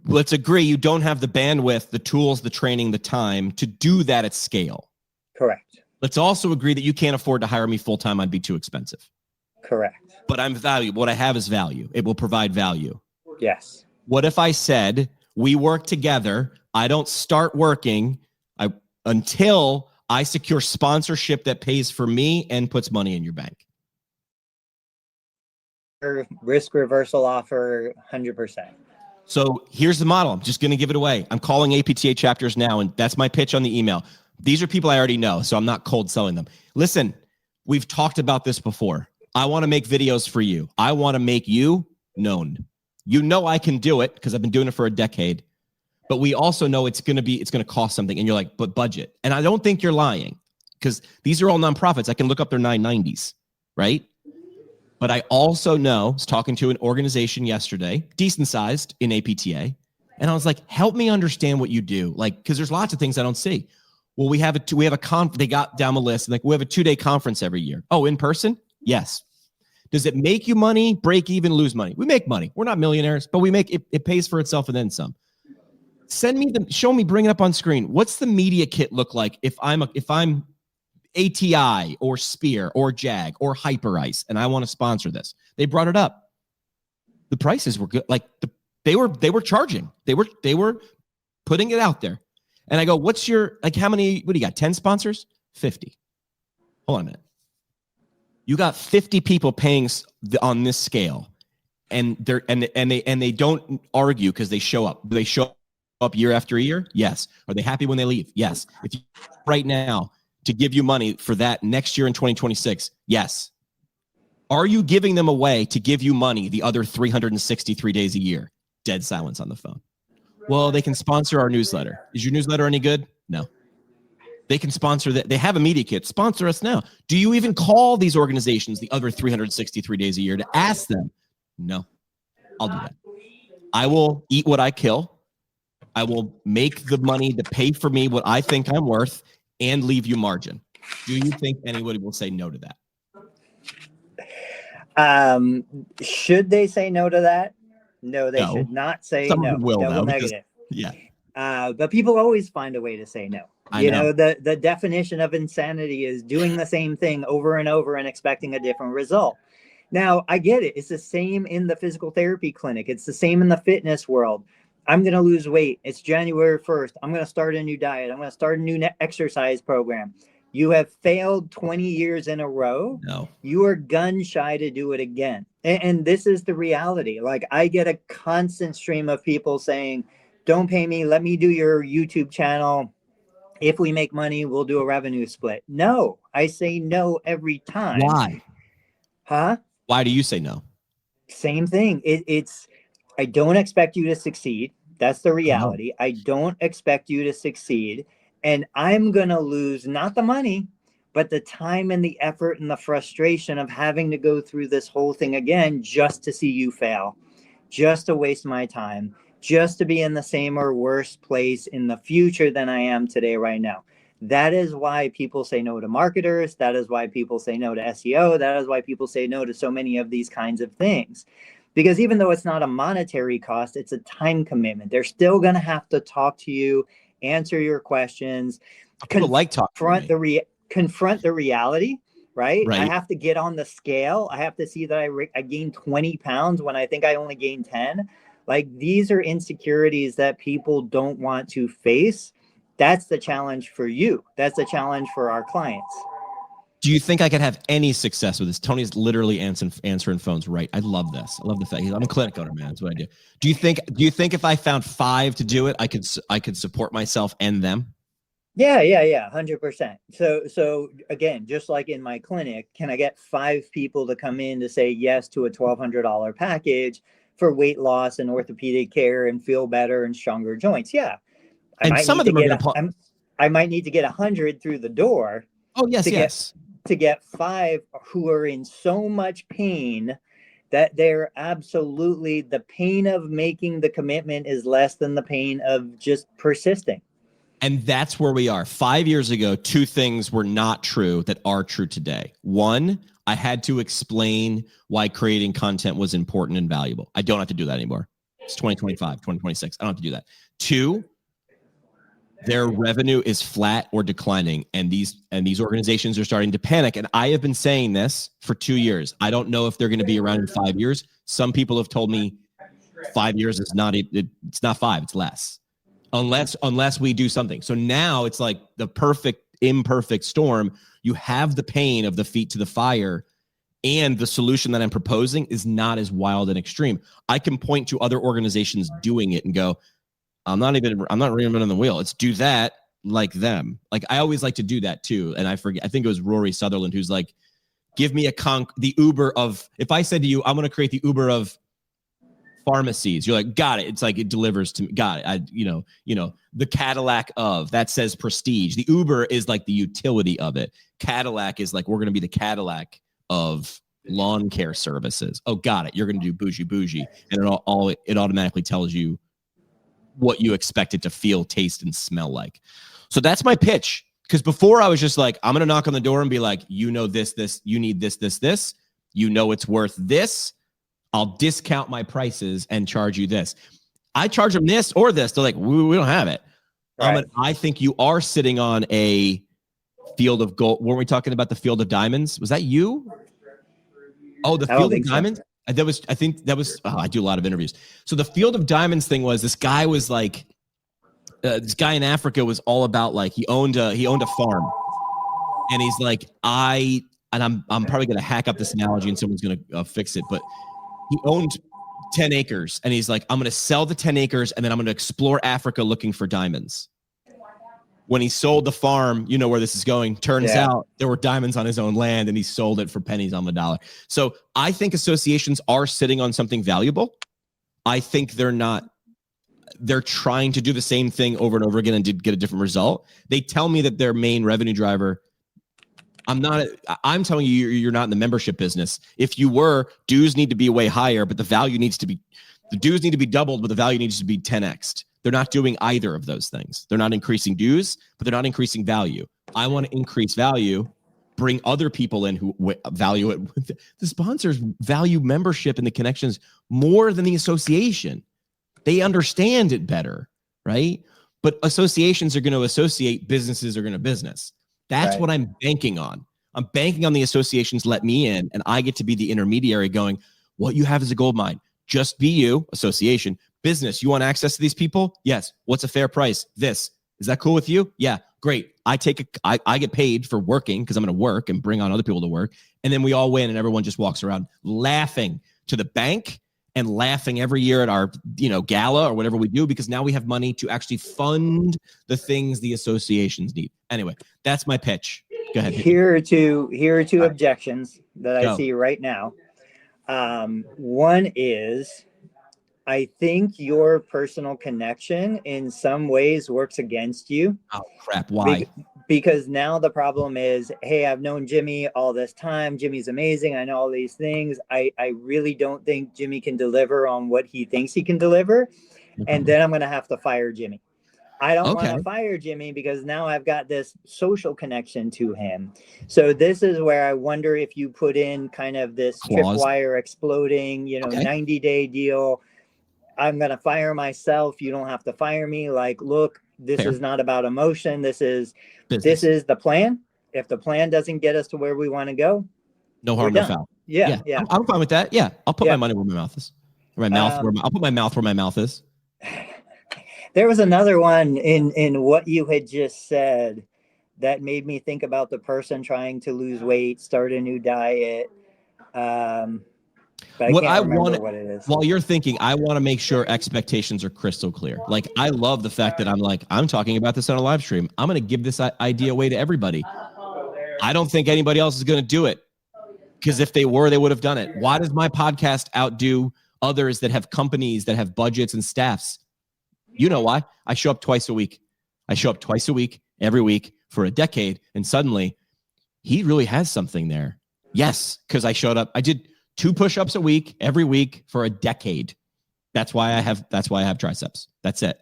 Let's agree you don't have the bandwidth, the tools, the training, the time to do that at scale. Correct. Let's also agree that you can't afford to hire me full-time. I'd be too expensive. Correct. But I'm valuable. What I have is value. It will provide value. Yes. What if I said we work together? I don't start working until I secure sponsorship that pays for me and puts money in your bank. Risk reversal offer, 100%. So here's the model. I'm just going to give it away. I'm calling APTA chapters now, and that's my pitch on the email. These are people I already know, so I'm not cold selling them. Listen, we've talked about this before. I want to make videos for you. I want to make you known. You know I can do it because I've been doing it for a decade. But we also know it's going to cost something. And you're like, but budget. And I don't think you're lying because these are all nonprofits. I can look up their 990s, right? But I also know, I was talking to an organization yesterday, decent sized in APTA. And I was like, help me understand what you do. Like, because there's lots of things I don't see. Well, they got down the list. Like, we have a 2-day conference every year. Oh, in person? Yes. Does it make you money, break even, lose money? We make money. We're not millionaires, but we make it. It pays for itself and then some. Show me, bring it up on screen. What's the media kit look like if I'm ATI or Spear or Jag or Hyperice and I want to sponsor this? They brought it up. The prices were good. Like they were charging. They were putting it out there. And I go, what do you got? 10 sponsors? 50. Hold on a minute. You got 50 people paying on this scale, and they don't argue because they show up. They show up year after year. Yes. Are they happy when they leave? Yes. If you right now to give you money for that next year in 2026, yes. Are you giving them away to give you money the other 363 days a year? Dead silence on the phone. Well, they can sponsor our newsletter. Is your newsletter any good? No. They can sponsor that. They have a media kit. Sponsor us now. Do you even call these organizations the other 363 days a year to ask them? No. I'll do that. I will eat what I kill. I will make the money to pay for me what I think I'm worth and leave you margin. Do you think anybody will say no to that? Should they say no to that? No, they should not say Some no. of them will, Double though, negative. Yeah. But people always find a way to say no. I know. The definition of insanity is doing the same thing over and over and expecting a different result. Now, I get it. It's the same in the physical therapy clinic. It's the same in the fitness world. I'm going to lose weight. It's January 1st. I'm going to start a new diet. I'm going to start a new exercise program. You have failed 20 years in a row. No. You are gun shy to do it again. And this is the reality. Like, I get a constant stream of people saying, don't pay me. Let me do your YouTube channel. If we make money, we'll do a revenue split. No, I say no every time. Why? Huh? Why do you say no? Same thing. It's I don't expect you to succeed. That's the reality. I don't expect you to succeed. And I'm going to lose not the money, but the time and the effort and the frustration of having to go through this whole thing again just to see you fail, just to waste my time, just to be in the same or worse place in the future than I am today right now. That is why people say no to marketers. That is why people say no to SEO. That is why people say no to so many of these kinds of things. Because even though it's not a monetary cost, it's a time commitment. They're still going to have to talk to you, answer your questions, People like talking to me. Confront the reality, right? Right. I have to get on the scale. I have to see that I gained 20 pounds when I think I only gained 10. Like, these are insecurities that people don't want to face. That's the challenge for you. That's the challenge for our clients. Do you think I could have any success with this? Tony's literally answering phones, right? I love this. I love the fact I'm a clinic owner, man. That's what I do. Do you think if I found 5 to do it, I could support myself and them? Yeah, 100%. So again, just like in my clinic, can I get 5 people to come in to say yes to a $1,200 package for weight loss and orthopedic care and feel better and stronger joints? Yeah. And some of them are going to. I might need to get 100 through the door. Oh yes, to get 5 who are in so much pain that they're absolutely, the pain of making the commitment is less than the pain of just persisting. And that's where we are. 5 years ago, 2 things were not true that are true today. 1, I had to explain why creating content was important and valuable. I don't have to do that anymore. It's 2025, 2026. I don't have to do that. 2, their revenue is flat or declining, and these organizations are starting to panic. And I have been saying this for 2 years. I don't know if they're going to be around in 5 years. Some people have told me 5 years is not it's not 5, it's less. Unless we do something. So now it's like the perfect imperfect storm. You have the pain of the feet to the fire, and the solution that I'm proposing is not as wild and extreme. I can point to other organizations doing it and go, I'm not reinventing the wheel. Let's do that like them. Like I always like to do that too. And I forget, I think it was Rory Sutherland who's like, give me the Uber of, if I said to you, I'm going to create the Uber of pharmacies, you're like, got it. It's like it delivers to me. Got it. The Cadillac of, that says prestige. The Uber is like the utility of it. Cadillac is like, we're going to be the Cadillac of lawn care services. Oh, got it. You're going to do bougie. And it automatically tells you what you expect it to feel, taste, and smell like. So that's my pitch. Because before I was just like, I'm going to knock on the door and be like, this, you need this, this. You know it's worth this. I'll discount my prices and charge you this. I charge them this or this. They're like, we don't have it. Right. I think you are sitting on a field of gold. Weren't we talking about the field of diamonds? Was that you? Oh, the field of diamonds? So. I think that was, I do a lot of interviews. So the field of diamonds thing was, this guy was like, this guy in Africa was all about like, he owned a farm, and he's like, I'm probably going to hack up this analogy and someone's going to fix it, but he owned 10 acres and he's like, I'm going to sell the 10 acres and then I'm going to explore Africa looking for diamonds. When he sold the farm, you know where this is going. Turns out there were diamonds on his own land and he sold it for pennies on the dollar. So I think associations are sitting on something valuable. I think they're not. They're trying to do the same thing over and over again and did get a different result. They tell me that their main revenue driver, I'm telling you, you're not in the membership business. If you were, dues need to be way higher, but the dues need to be doubled, but the value needs to be 10x'd. They're not doing either of those things. They're not increasing dues, but they're not increasing value. I want to increase value, bring other people in who value it. The sponsors value membership and the connections more than the association. They understand it better, right? But associations are going to associate, businesses are going to business. That's right. What I'm banking on. I'm banking on the associations let me in, and I get to be the intermediary going, what you have is a gold mine. Just be you, association. Business, you want access to these people? Yes. What's a fair price? This. Is that cool with you? Yeah, great. I get paid for working because I'm going to work and bring on other people to work. And then we all win and everyone just walks around laughing to the bank and laughing every year at our, gala or whatever we do, because now we have money to actually fund the things the associations need. Anyway, that's my pitch. Go ahead. Here are two objections that I see right now. One is, I think your personal connection in some ways works against you. Oh, crap. Why? Because now the problem is, hey, I've known Jimmy all this time. Jimmy's amazing. I know all these things. I really don't think Jimmy can deliver on what he thinks he can deliver. Mm-hmm. And then I'm going to have to fire Jimmy. I don't want to fire Jimmy because now I've got this social connection to him. So this is where I wonder if you put in kind of this tripwire exploding, 90-day deal. I'm going to fire myself. You don't have to fire me. Like, look, this is not about emotion. This is the plan. If the plan doesn't get us to where we want to go, no harm, no foul. Yeah. I'm fine with that. Yeah. I'll put my money where my mouth is. I'll put my mouth where my mouth is. There was another one in what you had just said that made me think about the person trying to lose weight, start a new diet. But I What can't I remember want, what it is. while you're thinking, I want to make sure expectations are crystal clear. Like, I love the fact that I'm talking about this on a live stream. I'm going to give this idea away to everybody. I don't think anybody else is going to do it, because if they were, they would have done it. Why does my podcast outdo others that have companies, that have budgets and staffs? You know why? I show up twice a week. I show up twice a week, every week for a decade. And suddenly he really has something there. Yes, because I showed up. I did 2 push-ups a week, every week for a decade. That's why I have triceps. That's it.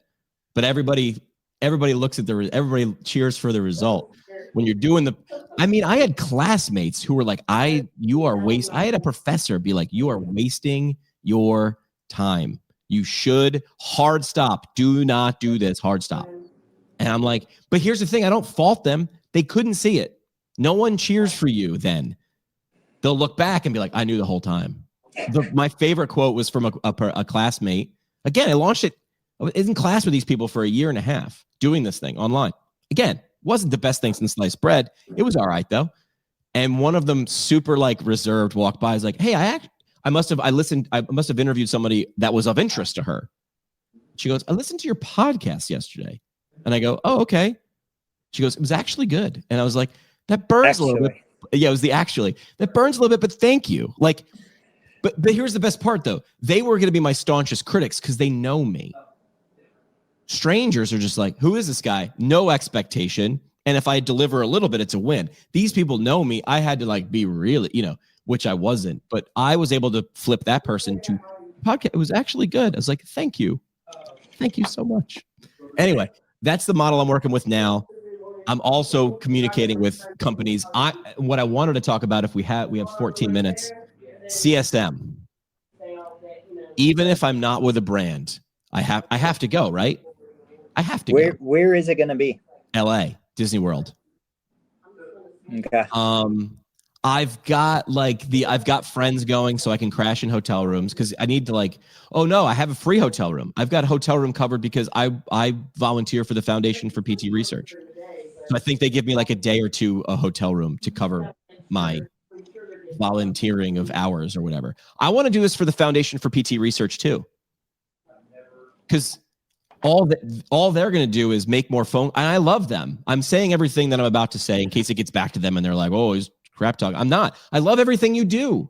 But everybody looks at everybody cheers for the result. When you're doing I had classmates who were like, I had a professor be like, you are wasting your time. You should hard stop. Do not do this, hard stop. And I'm like, but here's the thing. I don't fault them. They couldn't see it. No one cheers for you then. They'll look back and be like, I knew the whole time. My favorite quote was from a classmate. Again, I launched it. I was in class with these people for 1.5 years doing this thing online. Again, wasn't the best thing since sliced bread. It was all right though. And one of them, super like reserved, walked by. Is like, hey, I must have interviewed somebody that was of interest to her. She goes, I listened to your podcast yesterday. And I go, oh, okay. She goes, it was actually good. And I was like, that burns a little bit. Yeah, it was that burns a little bit, but thank you. Like, but here's the best part though. They were going to be my staunchest critics because they know me. Strangers are just like, who is this guy? No expectation. And if I deliver a little bit, it's a win. These people know me. I had to like be really, which I wasn't, but I was able to flip that person to podcast. It was actually good. I was like, thank you. Thank you so much. Anyway, that's the model I'm working with now. I'm also communicating with companies. What I wanted to talk about, if we have 14 minutes, CSM. Even if I'm not with a brand, I have to go, right? I have to go. Where is it going to be? LA, Disney World. Okay. I've got friends going so I can crash in hotel rooms because I need to I have a free hotel room. I've got a hotel room covered because I volunteer for the Foundation for PT Research. So I think they give me like a day or two a hotel room to cover my volunteering of hours or whatever. I want to do this for the Foundation for PT Research too. Because all they're going to do is make more phone. And I love them. I'm saying everything that I'm about to say in case it gets back to them and they're like, oh, he's crap talk. I'm not. I love everything you do.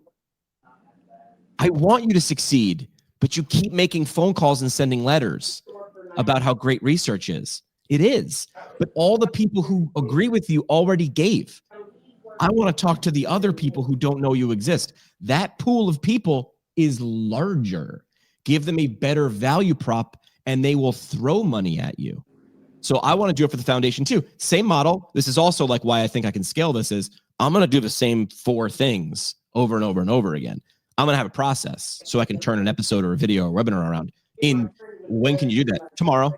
I want you to succeed, but you keep making phone calls and sending letters about how great research is. It is. But all the people who agree with you already gave. I want to talk to the other people who don't know you exist. That pool of people is larger. Give them a better value prop and they will throw money at you. So I want to do it for the foundation too. Same model. This is also like why I think I can scale this is I'm going to do the same 4 things over and over and over again. I'm going to have a process so I can turn an episode or a video or a webinar around. When can you do that? Tomorrow.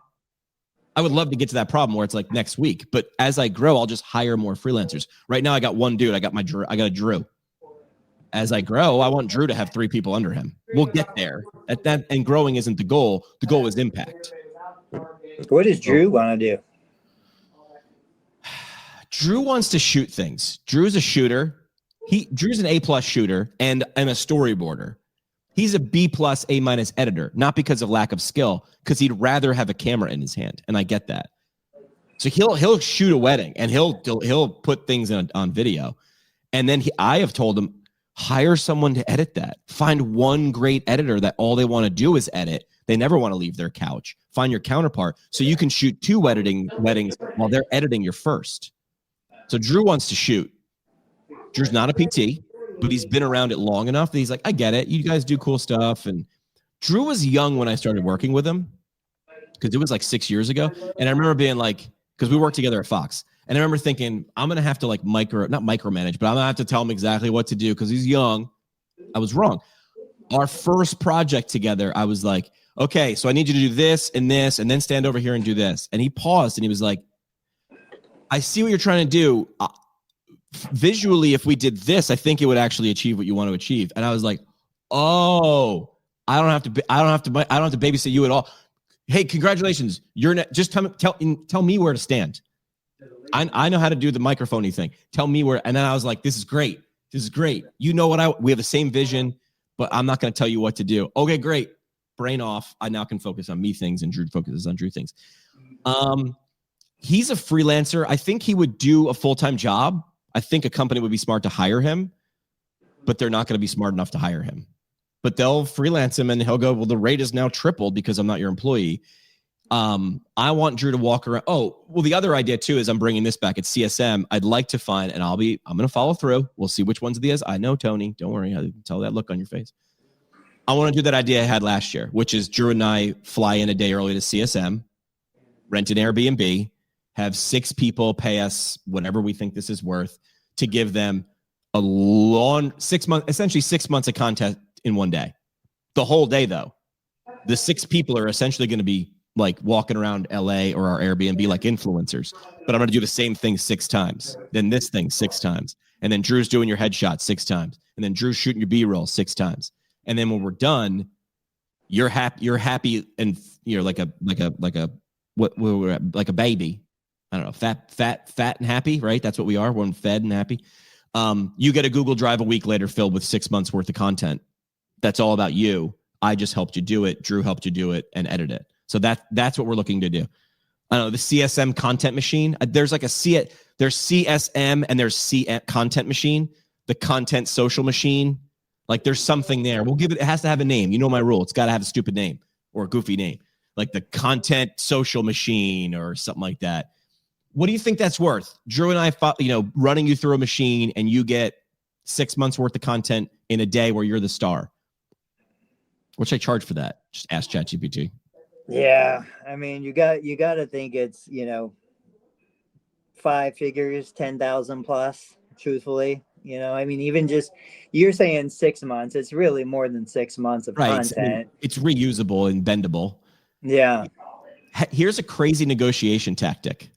I would love to get to that problem where it's like next week, but as I grow, I'll just hire more freelancers. Right now I got one dude. I got a Drew. As I grow, I want Drew to have 3 people under him. We'll get there. And growing isn't the goal. The goal is impact. What does Drew want to do? Drew wants to shoot things. Drew's a shooter. Drew's an A+ shooter and a storyboarder. He's a B+, A- editor, not because of lack of skill, because he'd rather have a camera in his hand, and I get that. So he'll shoot a wedding and he'll put things on video, and then I have told him hire someone to edit that. Find one great editor that all they want to do is edit. They never want to leave their couch. Find your counterpart so you can shoot 2 weddings while they're editing your first. So Drew wants to shoot. Drew's not a PT, but he's been around it long enough that he's like, I get it. You guys do cool stuff. And Drew was young when I started working with him because it was like 6 years ago. And I remember being like, because we worked together at Fox. And I remember thinking, I'm going to have to like not micromanage, but I'm going to have to tell him exactly what to do because he's young. I was wrong. Our first project together, I was like, okay, so I need you to do this, and then stand over here and do this. And he paused and he was like, I see what you're trying to do. Visually, if we did this, I think it would actually achieve what you want to achieve. And I was like, oh, I don't have to babysit you at all. Hey, congratulations. Just tell me where to stand. I know how to do the microphone-y thing. Tell me where. And then I was like, this is great. This is great. You know what we have the same vision, but I'm not going to tell you what to do. Okay, great. Brain off. I now can focus on me things, and Drew focuses on Drew things. He's a freelancer. I think he would do a full-time job. I think a company would be smart to hire him, but they're not going to be smart enough to hire him. But they'll freelance him and he'll go, well, the rate is now tripled because I'm not your employee. I want Drew to walk around. Oh, well, the other idea too is I'm bringing this back at CSM. I'd like to find, and I'm going to follow through. We'll see which ones of these. I know, Tony, don't worry. I tell that look on your face. I want to do that idea I had last year, which is Drew and I fly in a day early to CSM, rent an Airbnb, have 6 people pay us whatever we think this is worth to give them a long 6 months, essentially 6 months of content in one day. The whole day, though. The 6 people are essentially going to be like walking around LA or our Airbnb like influencers. But I'm going to do the same thing 6 times. Then this thing 6 times. And then Drew's doing your headshot 6 times. And then Drew's shooting your B-roll 6 times. And then when we're done, you're happy and you're like a baby. I don't know, fat and happy, right? That's what we are. We're fed and happy. You get a Google Drive a week later filled with 6 months worth of content. That's all about you. I just helped you do it. Drew helped you do it and edit it. So that's what we're looking to do. I don't know, the CSM content machine. There's like there's CSM and there's content machine, the content social machine. Like there's something there. It has to have a name. You know my rule. It's got to have a stupid name or a goofy name, like the content social machine or something like that. What do you think that's worth? Drew and I, running you through a machine and you get 6 months worth of content in a day where you're the star. What should I charge for that? Just ask ChatGPT. Yeah. I mean, you got to think it's, 5 figures, 10,000 plus, truthfully. I mean, even just, you're saying 6 months, it's really more than 6 months of content. I mean, it's reusable and bendable. Yeah. Here's a crazy negotiation tactic.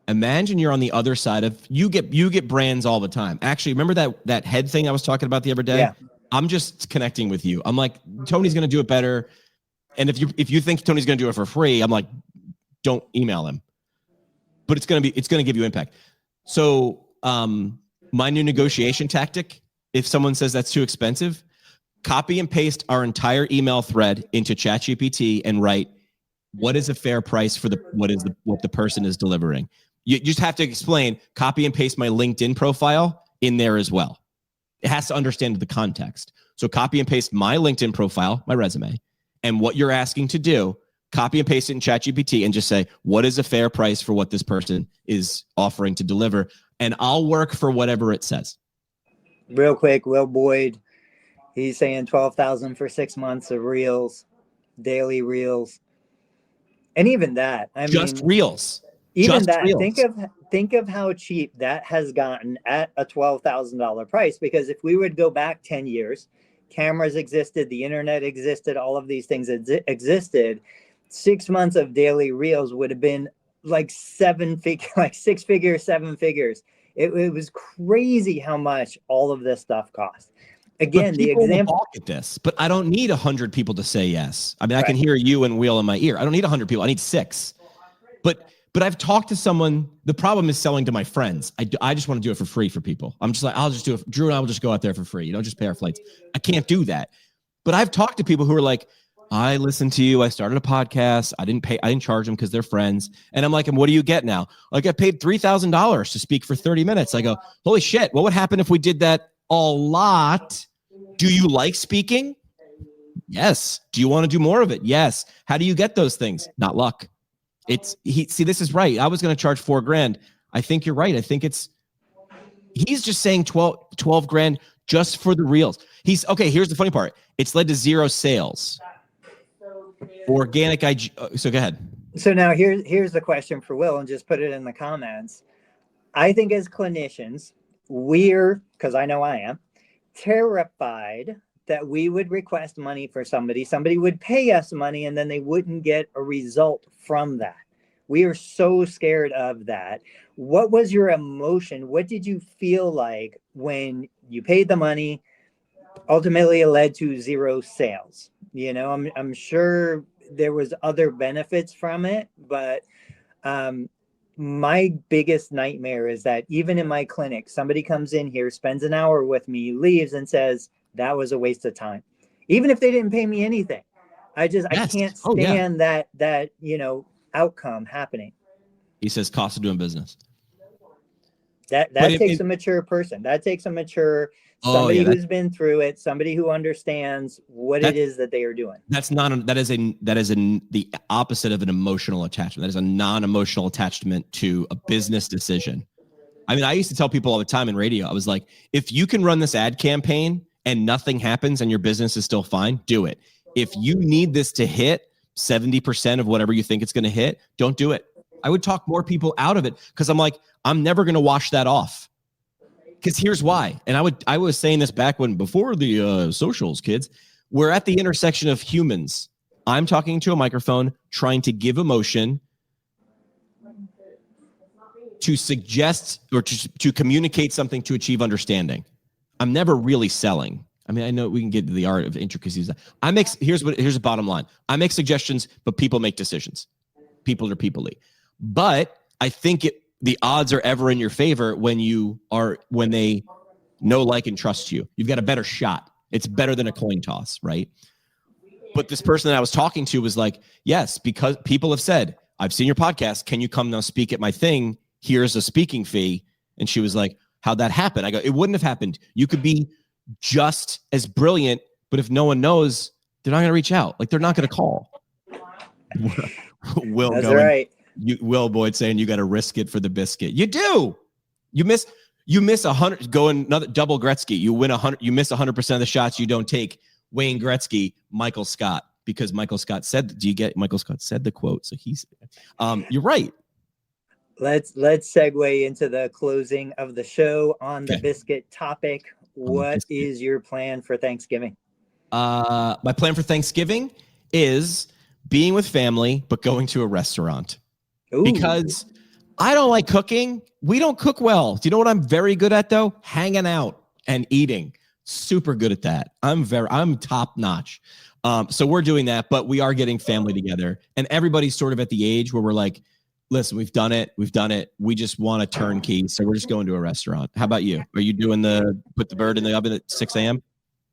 Imagine you're on the other side of, you get brands all the time. Actually, remember that head thing I was talking about the other day? Yeah. I'm just connecting with you. I'm like, Tony's going to do it better. And if you think Tony's going to do it for free, I'm like, don't email him. But it's going to give you impact. So, my new negotiation tactic, if someone says that's too expensive, copy and paste our entire email thread into ChatGPT and write, what is a fair price for what the person is delivering? You just have to explain, copy and paste my LinkedIn profile in there as well. It has to understand the context. So copy and paste my LinkedIn profile, my resume, and what you're asking to do, copy and paste it in ChatGPT and just say, what is a fair price for what this person is offering to deliver? And I'll work for whatever it says. Real quick, Will Boyd, he's saying 12,000 for 6 months of reels, daily reels. And even that, Reels. Even just that, reels. think of how cheap that has gotten at a $12,000 price. Because if we would go back 10 years, cameras existed, the internet existed, all of these things existed. 6 months of daily reels would have been like 7 figures, 7 figures. It was crazy how much all of this stuff cost. Again, the example. Balk at this, but I don't need 100 people to say yes. I mean, right. I can hear you and Will in my ear. I don't need 100 people. I need 6. But I've talked to someone. The problem is selling to my friends. I just want to do it for free for people. I'm just like, I'll just do it. Drew and I will just go out there for free. Just pay our flights. I can't do that. But I've talked to people who are like, I listened to you. I started a podcast. I didn't charge them because they're friends. And I'm like, and what do you get now? I get paid $3,000 to speak for 30 minutes. I go, holy shit. What would happen if we did that a lot? Do you like speaking? Yes. Do you want to do more of it? Yes. How do you get those things? Not luck. See, this is right. I was going to charge $4,000. I think you're right. I think he's just saying 12 grand just for the reels. Here's the funny part. It's led to 0 sales. Organic IG. So go ahead. So now here's the question for Will, and just put it in the comments. I think as clinicians, because I know I am, terrified that we would request money for somebody would pay us money, and then they wouldn't get a result from that. We are so scared of that. What was your emotion? What did you feel like when you paid the money? Ultimately, it led to 0 sales. I'm sure there was other benefits from it, but my biggest nightmare is that even in my clinic, somebody comes in here, spends an hour with me, leaves and says, that was a waste of time. Even if they didn't pay me anything. I can't stand that, outcome happening. He says cost of doing business. That takes a mature person. That takes a mature somebody who's been through it, somebody who understands what it is that they are doing. That is the opposite of an emotional attachment. That is a non-emotional attachment to a business decision. I mean, I used to tell people all the time in radio, I was like, if you can run this ad campaign and nothing happens and your business is still fine, do it. If you need this to hit 70% of whatever you think it's going to hit, don't do it. I would talk more people out of it because I'm like, I'm never going to wash that off. Because here's why. And I was saying this back before the socials, kids. We're at the intersection of humans. I'm talking to a microphone, trying to give emotion, to suggest or to communicate something to achieve understanding. I'm never really selling. I mean, I know we can get to the art of intricacies. Here's the bottom line. I make suggestions, but people make decisions. People are people-y. But I think the odds are ever in your favor when they know, like, and trust you. You've got a better shot. It's better than a coin toss, right? But this person that I was talking to was like, yes, because people have said, I've seen your podcast. Can you come now speak at my thing? Here's a speaking fee. And she was like, how'd that happen? I go, it wouldn't have happened. You could be just as brilliant, but if no one knows, they're not going to reach out. Like, they're not going to call. Will That's right. Will Boyd saying you got to risk it for the biscuit. You do. You miss 100. Going another double Gretzky. You win 100. You miss 100% of the shots you don't take. Wayne Gretzky, Michael Scott, because Michael Scott said. Do you get Michael Scott said the quote? So he's. You're right. Let's segue into the closing of the show on the biscuit topic. What is your plan for Thanksgiving? My plan for Thanksgiving is being with family, but going to a restaurant. Ooh. Because I don't like cooking. We don't cook well. Do you know what I'm very good at, though? Hanging out and eating. Super good at that. I'm top notch. So we're doing that, but we are getting family together, and everybody's sort of at the age where we're like, listen, we've done it. We just want a turnkey. So we're just going to a restaurant. How about you? Are you doing put the bird in the oven at 6 a.m.?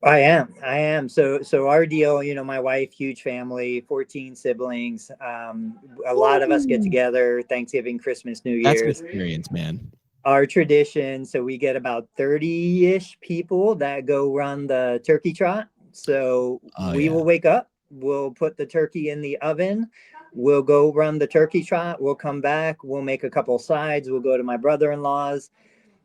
I am. So our deal, my wife, huge family, 14 siblings. A lot of us get together, Thanksgiving, Christmas, New Year's. That's an experience, man. Our tradition. So we get about 30-ish people that go run the turkey trot. So we will wake up, we'll put the turkey in the oven. We'll go run the turkey trot. We'll come back. We'll make a couple sides. We'll go to my brother-in-law's.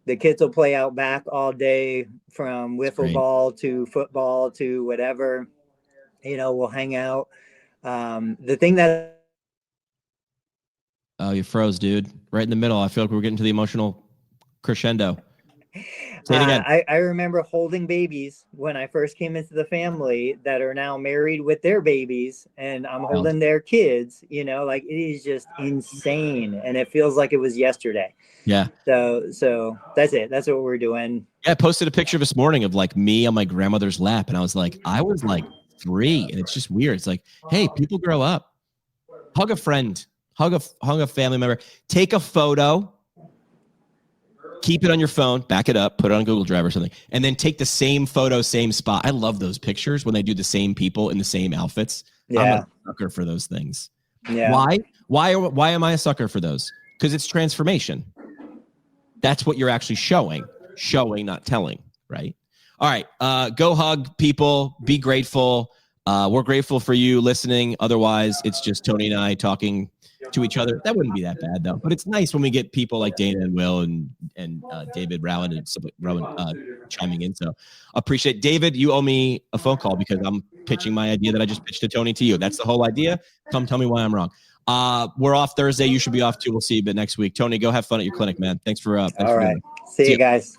The kids will play out back all day, from wiffle ball to football to whatever. We'll hang out. The thing that... Oh, you froze, dude. Right in the middle. I feel like we're getting to the emotional crescendo. Say it again. I remember holding babies when I first came into the family that are now married with their babies, and I'm holding their kids. Like, it is just insane, and it feels like it was yesterday. Yeah. So that's it. That's what we're doing. Yeah, I posted a picture this morning of like me on my grandmother's lap, and I was like 3, and it's just weird. It's like, hey, people grow up. Hug a friend, hug a family member, take a photo. Keep it on your phone, back it up, put it on Google Drive or something, and then take the same photo, same spot. I love those pictures when they do the same people in the same outfits. Yeah. I'm a sucker for those things. Yeah. Why am I a sucker for those? Because it's transformation. That's what you're actually showing, not telling, right? All right, go hug people, be grateful. We're grateful for you listening. Otherwise, it's just Tony and I talking to each other. That wouldn't be that bad, though. But it's nice when we get people like Dana and Will and David Rowan and Rowan chiming in. So appreciate. David, you owe me a phone call because I'm pitching my idea that I just pitched to Tony to you. That's the whole idea. Come tell me why I'm wrong. We're off Thursday. You should be off too. We'll see you next week. Tony, go have fun at your clinic, man. Thanks for all right. See you guys.